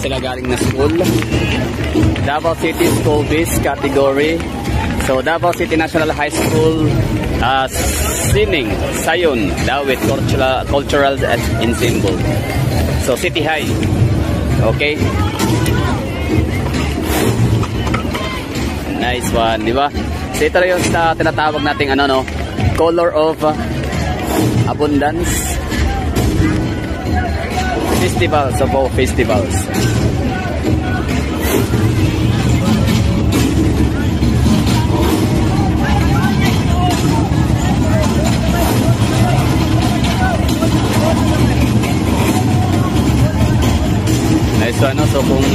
sila galing na school. Davao City School Base category. So Davao City National High School Sining, Sayon, Dawit, Cultural Ensemble. So City High. Okay. Nice one, di ba? So ito yung tinatawag nating ano no, color of abundance. Festivals of all festivals. Nice one, no? So kung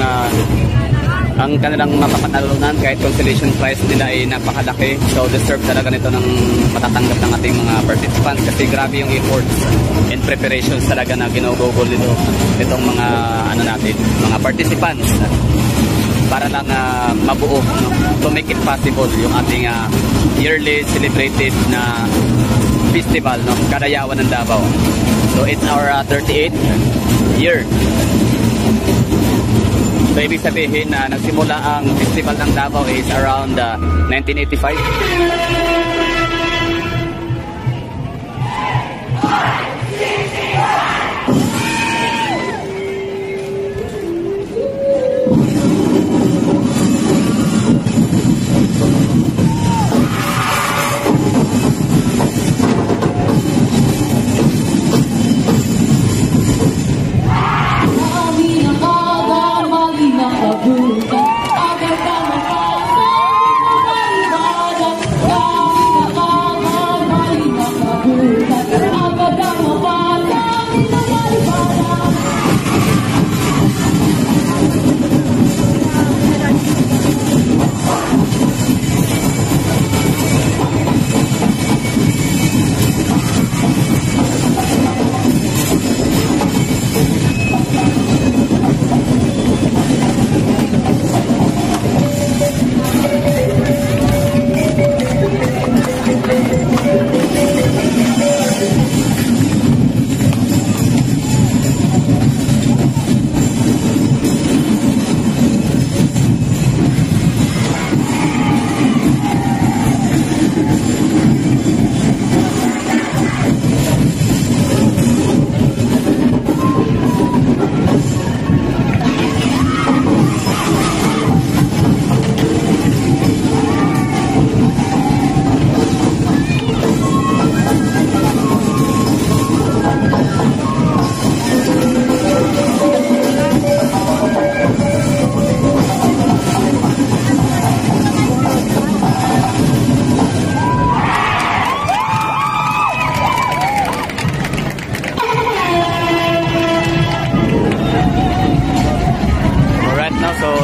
ang kanilang mapapanalunan kahit consolation prize nila ay napakalaki, so deserve talaga nito ng matatanggap ng ating mga participants kasi grabe yung efforts and preparations talaga na ginugugol nitong mga ano natin, mga participants para lang mabuo, no? To make it possible yung ating yearly celebrated na festival, no? Kadayawan ng Davao. So it's our 38th year. So ibig sabihin na nagsimula ang festival ng Davao is around 1985.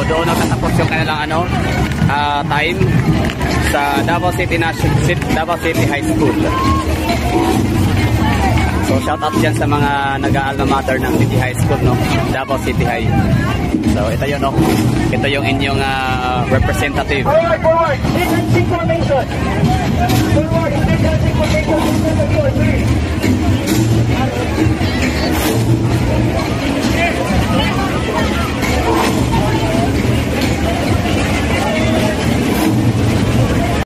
Doon nakatapos yung kanilang time sa Davao City High School. So shout out dyan sa mga nag-alma mater ng City High School, no? Davao City High. So ito yun, no? Ito yung inyong representative. Forward! Formation! Forward!